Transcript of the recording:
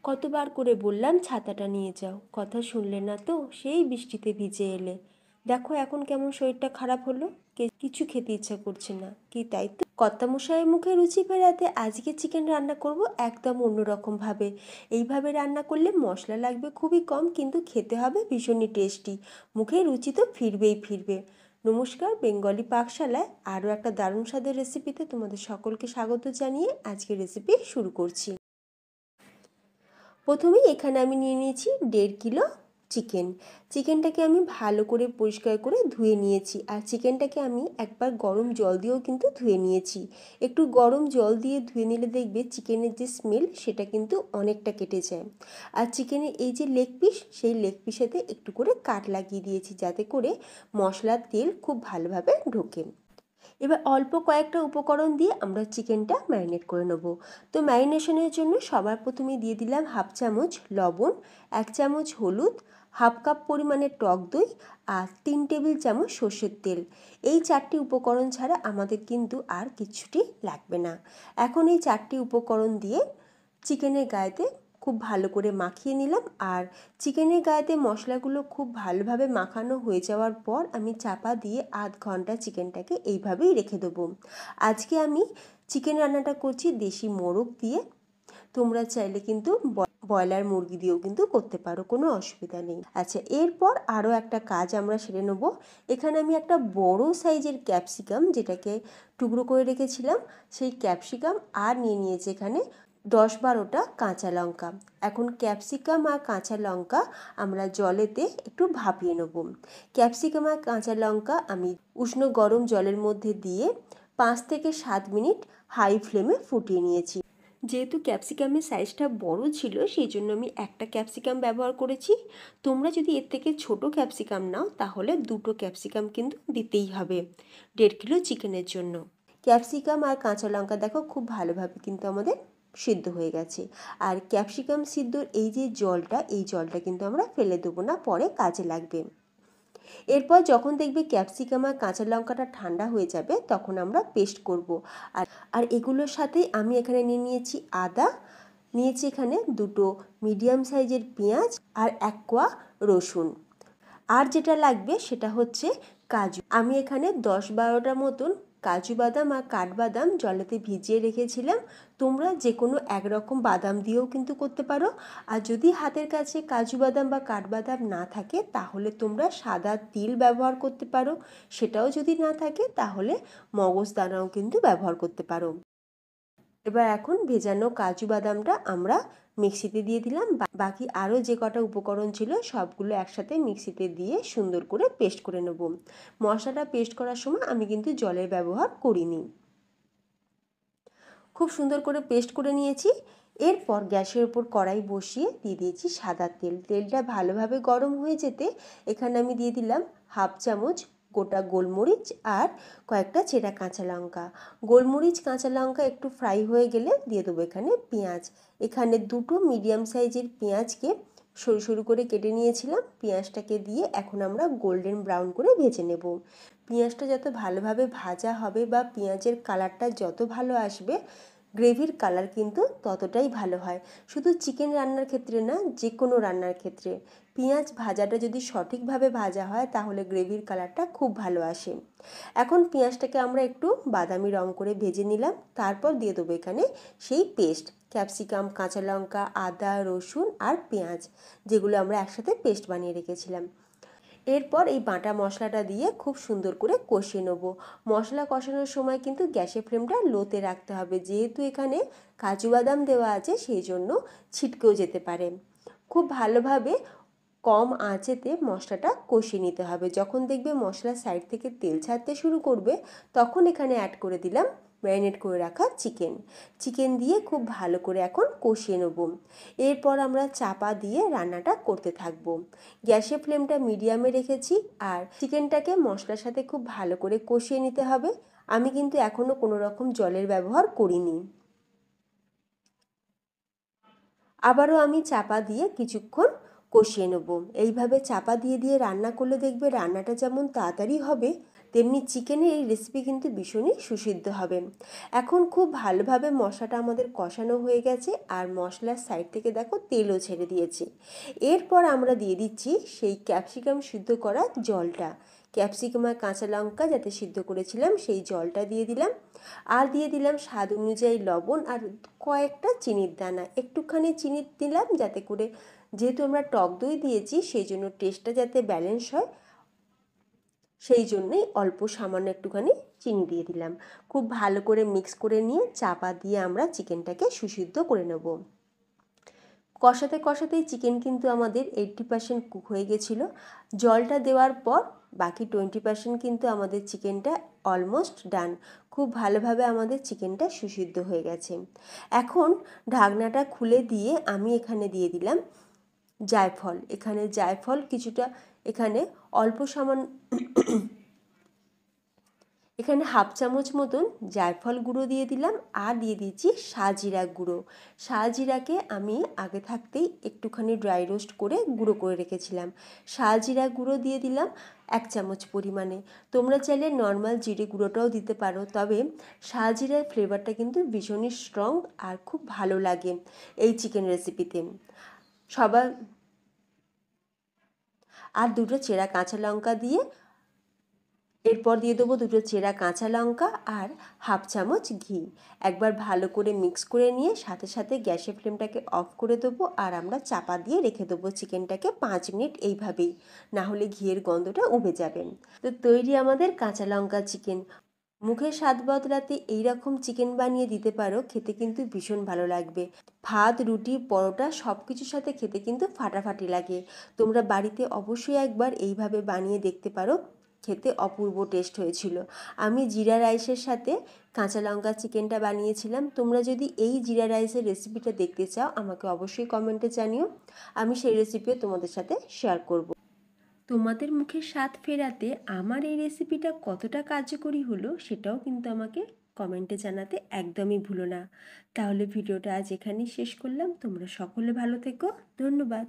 কতবার করে বললাম ছাতাটা নিয়ে যাও, কথা শুনলে না তো, সেই বৃষ্টিতে ভিজে এলে। দেখো এখন কেমন শরীরটা খারাপ হলো, কিছু খেতে ইচ্ছা করছে না কি, তাই তো? কর্তামশাইয়ের মুখে রুচি ফেরাতে আজকে চিকেন রান্না করব একদম অন্যরকম ভাবে। এইভাবে রান্না করলে মশলা লাগবে খুবই কম, কিন্তু খেতে হবে ভীষণই টেস্টি। মুখে রুচি তো ফিরবেই ফিরবে। নমস্কার, বেঙ্গলি পাকশালায় আরও একটা দারুণ স্বাদের রেসিপিতে তোমাদের সকলকে স্বাগত জানিয়ে আজকের রেসিপি শুরু করছি। প্রথমেই এখানে আমি নিয়ে নিয়েছি 1.5 কিলো চিকেন। চিকেনটাকে আমি ভালো করে পরিষ্কার করে ধুয়ে নিয়েছি, আর চিকেনটাকে আমি একবার গরম জল দিয়েও কিন্তু ধুয়ে নিয়েছি। একটু গরম জল দিয়ে ধুয়ে নিলে দেখবে চিকেনের যে স্মেল সেটা কিন্তু অনেকটা কেটে যায়। আর চিকেনের এই যে লেগ পিস, সেই লেগ পিসেতে একটু করে কাট লাগিয়ে দিয়েছি, যাতে করে মশলার তেল খুব ভালোভাবে ঢোকে। এবার অল্প কয়েকটা উপকরণ দিয়ে আমরা চিকেনটা ম্যারিনেট করে নেব। তো ম্যারিনেশনের জন্য সবার প্রথমে দিয়ে দিলাম 1/2 চামচ লবণ, 1 চামচ হলুদ, 1/2 কাপ পরিমাণে টক দই, আর 3 টেবিল চামচ সর্ষের তেল। এই 4টি উপকরণ ছাড়া আমাদের কিন্তু আর কিছুটি লাগবে না। এখন এই 4টি উপকরণ দিয়ে চিকেনের গায়েতে খুব ভালো করে মাখিয়ে নিলাম। আর চিকেনের গায়েতে মশলাগুলো খুব ভালোভাবে মাখানো হয়ে যাওয়ার পর আমি চাপা দিয়ে আধ ঘন্টা চিকেনটাকে এইভাবেই রেখে দেবো। আজকে আমি চিকেন রান্নাটা করছি দেশি মোরগ দিয়ে। তোমরা চাইলে কিন্তু ব্রয়লার মুরগি দিয়েও কিন্তু করতে পারো, কোনো অসুবিধা নেই। আচ্ছা, এরপর আরও একটা কাজ আমরা সেরে নেবো। এখানে আমি একটা বড় সাইজের ক্যাপসিকাম, যেটাকে টুকরো করে রেখেছিলাম, সেই ক্যাপসিকাম আর নিয়ে নিয়েছি এখানে 10-12টা কাঁচা লঙ্কা। এখন ক্যাপসিকাম আর কাঁচা লঙ্কা আমরা জলেতে একটু ভাপিয়ে নেব। ক্যাপসিকাম আর কাঁচা লঙ্কা আমি উষ্ণ গরম জলের মধ্যে দিয়ে 5 থেকে 7 মিনিট হাই ফ্লেমে ফুটিয়ে নিয়েছি। যেহেতু ক্যাপসিকামের সাইজটা বড় ছিল, সেই জন্য আমি একটা ক্যাপসিকাম ব্যবহার করেছি। তোমরা যদি এর থেকে ছোট ক্যাপসিকাম নাও তাহলে 2টো ক্যাপসিকাম কিন্তু দিতেই হবে 1.5 কিলো চিকেনের জন্য। ক্যাপসিকাম আর কাঁচা লঙ্কা দেখো খুব ভালোভাবে কিন্তু আমাদের সিদ্ধ হয়ে গেছে। আর ক্যাপসিকাম সিদ্ধর এই যে জলটা, এই জলটা কিন্তু আমরা ফেলে দেবো না, পরে কাজে লাগবে। এরপর যখন দেখবে ক্যাপসিকাম আর কাঁচা লঙ্কাটা ঠান্ডা হয়ে যাবে, তখন আমরা পেস্ট করব। আর এগুলোর সাথেই আমি এখানে নিয়ে নিয়েছি আদা, নিয়েছি এখানে 2টো মিডিয়াম সাইজের পেঁয়াজ, আর 1 কোয়া রসুন। আর যেটা লাগবে সেটা হচ্ছে কাজু। আমি এখানে 10-12টা মতন কাজু বাদাম আর কাঠবাদাম জলেতে ভিজিয়ে রেখেছিলাম। তোমরা যে কোনো একরকম বাদাম দিয়েও কিন্তু করতে পারো। আর যদি হাতের কাছে কাজু বাদাম বা কাঠবাদাম না থাকে তাহলে তোমরা সাদা তিল ব্যবহার করতে পারো। সেটাও যদি না থাকে তাহলে মগজদানাও কিন্তু ব্যবহার করতে পারো। এবার এখন ভেজানো কাজু বাদামটা আমরা মিক্সিতে দিয়ে দিলাম। বাকি আরও যে কটা উপকরণ ছিল সবগুলো একসাথে মিক্সিতে দিয়ে সুন্দর করে পেস্ট করে নেব। মশলাটা পেস্ট করার সময় আমি কিন্তু জলের ব্যবহার করিনি। খুব সুন্দর করে পেস্ট করে নিয়েছি। এরপর গ্যাসের উপর কড়াই বসিয়ে দিয়ে দিয়েছি সাদা তেল। তেলটা ভালোভাবে গরম হয়ে যেতে এখানে আমি দিয়ে দিলাম 1/2 চামচ গোটা গোলমরিচ আর কয়েকটা চেরা কাঁচা লঙ্কা। গোলমরিচ কাঁচা লঙ্কা একটু ফ্রাই হয়ে গেলে দিয়ে দেবো এখানে পেঁয়াজ। এখানে 2টো মিডিয়াম সাইজের পেঁয়াজকে সরু সরু করে কেটে নিয়েছিলাম। পেঁয়াজটাকে দিয়ে এখন আমরা গোল্ডেন ব্রাউন করে ভেজে নেব। পেঁয়াজটা যত ভালোভাবে ভাজা হবে বা পেঁয়াজের কালারটা যত ভালো আসবে, গ্রেভির কালার কিন্তু ততটাই ভালো হয়। শুধু চিকেন রান্নার ক্ষেত্রে না, যে কোনো রান্নার ক্ষেত্রে পেঁয়াজ ভাজাটা যদি সঠিকভাবে ভাজা হয় তাহলে গ্রেভির কালারটা খুব ভালো আসে। এখন পেঁয়াজটাকে আমরা একটু বাদামি রং করে ভেজে নিলাম। তারপর দিয়ে দেবো এখানে সেই পেস্ট, ক্যাপসিকাম, কাঁচা লঙ্কা, আদা, রসুন আর পেঁয়াজ, যেগুলো আমরা একসাথে পেস্ট বানিয়ে রেখেছিলাম। এরপর এই বাটা মশলাটা দিয়ে খুব সুন্দর করে কষিয়ে নেব। মশলা কষানোর সময় কিন্তু গ্যাসের ফ্লেমটা লোতে রাখতে হবে, যেহেতু এখানে কাজু বাদাম দেওয়া আছে সেই জন্য ছিটকেও যেতে পারে। খুব ভালোভাবে কম আঁচেতে মশলাটা কষিয়ে নিতে হবে। যখন দেখবে মশলার সাইড থেকে তেল ছাড়তে শুরু করবে, তখন এখানে অ্যাড করে দিলাম ম্যারিনেট করে রাখা চিকেন দিয়ে খুব ভালো করে এখন কষিয়ে নেব। এরপর আমরা চাপা দিয়ে রান্নাটা করতে থাকব। গ্যাসের ফ্লেমটা মিডিয়ামে রেখেছি, আর চিকেনটাকে মশলার সাথে খুব ভালো করে কষিয়ে নিতে হবে। আমি কিন্তু এখনও কোনো রকম জলের ব্যবহার করিনি। আবারও আমি চাপা দিয়ে কিছুক্ষণ কষিয়ে নেব। এইভাবে চাপা দিয়ে দিয়ে রান্না করলে দেখবে রান্নাটা যেমন তাড়াতাড়ি হবে, তেমনি চিকেনের এই রেসিপি কিন্তু ভীষণই সুসিদ্ধ হবে। এখন খুব ভালোভাবে মশলাটা আমাদের কষানো হয়ে গেছে আর মশলার সাইড থেকে দেখো তেলও ছেড়ে দিয়েছে। এরপর আমরা দিয়ে দিচ্ছি সেই ক্যাপসিকাম সিদ্ধ করা জলটা। ক্যাপসিকাম আর কাঁচা লঙ্কা যাতে সিদ্ধ করেছিলাম সেই জলটা দিয়ে দিলাম, আর দিয়ে দিলাম স্বাদ অনুযায়ী লবণ আর কয়েকটা চিনির দানা। একটুখানি চিনি দিলাম যাতে করে, যেহেতু আমরা টক দই দিয়েছি সেই জন্য টেস্টটা যাতে ব্যালেন্স হয়, সেই জন্যই অল্প সামান্য একটুখানি চিনি দিয়ে দিলাম। খুব ভালো করে মিক্স করে নিয়ে চাপা দিয়ে আমরা চিকেনটাকে সুসিদ্ধ করে নেব। কষাতে কষাতেই চিকেন কিন্তু আমাদের 80% কুক হয়ে গেছিলো। জলটা দেওয়ার পর বাকি 20% কিন্তু আমাদের চিকেনটা অলমোস্ট ডান। খুব ভালোভাবে আমাদের চিকেনটা সুসিদ্ধ হয়ে গেছে। এখন ঢাকনাটা খুলে দিয়ে আমি এখানে দিয়ে দিলাম জায়ফল। এখানে জায়ফল কিছুটা, এখানে অল্প সামান্য এখানে হাফ চামচ মতন জায়ফল গুঁড়ো দিয়ে দিলাম, আর দিয়ে দিচ্ছি শাহজিরা গুঁড়ো। শাহজিরাকে আমি আগে থাকতেই একটুখানি ড্রাই রোস্ট করে গুঁড়ো করে রেখেছিলাম। শাহজিরা গুঁড়ো দিয়ে দিলাম 1 চামচ পরিমাণে। তোমরা চাইলে নর্মাল জিরে গুঁড়োটাও দিতে পারো, তবে শাহজিরার ফ্লেভারটা কিন্তু ভীষণই স্ট্রং আর খুব ভালো লাগে এই চিকেন রেসিপিতে। সবার আর 2টো চেরা কাঁচা লঙ্কা দিয়ে, এরপর দিয়ে দেবো 2টো চেরা কাঁচা লঙ্কা আর হাফ চামচ ঘি। একবার ভালো করে মিক্স করে নিয়ে সাথে সাথে গ্যাসের ফ্লেমটাকে অফ করে দেবো, আর আমরা চাপা দিয়ে রেখে দেবো চিকেনটাকে 5 মিনিট এইভাবেই, না হলে ঘিয়ের গন্ধটা উবে যাবে। তো তৈরি আমাদের কাঁচা লঙ্কা চিকেন। মুখে স্বাদ বদলাতে এইরকম চিকেন বানিয়ে দিতে পারো, খেতে কিন্তু ভীষণ ভালো লাগবে। ভাত, রুটি, পরোটা সব কিছুর সাথে খেতে কিন্তু ফাটাফাটি লাগে। তোমরা বাড়িতে অবশ্যই একবার এইভাবে বানিয়ে দেখতে পারো, খেতে অপূর্ব টেস্ট হয়েছিল। আমি জিরা রাইসের সাথে কাঁচা লঙ্কা চিকেনটা বানিয়েছিলাম। তোমরা যদি এই জিরা রাইসের রেসিপিটা দেখতে চাও আমাকে অবশ্যই কমেন্টে জানিও, আমি সেই রেসিপিও তোমাদের সাথে শেয়ার করব। তোমাদের মুখে স্বাদ ফেরাতে আমার এই রেসিপিটা কতটা কার্যকরী হলো সেটাও কিন্তু আমাকে কমেন্টে জানাতে একদমই ভুলো না। তাহলে ভিডিওটা আজ এখানেই শেষ করলাম। তোমরা সকলে ভালো থেকো। ধন্যবাদ।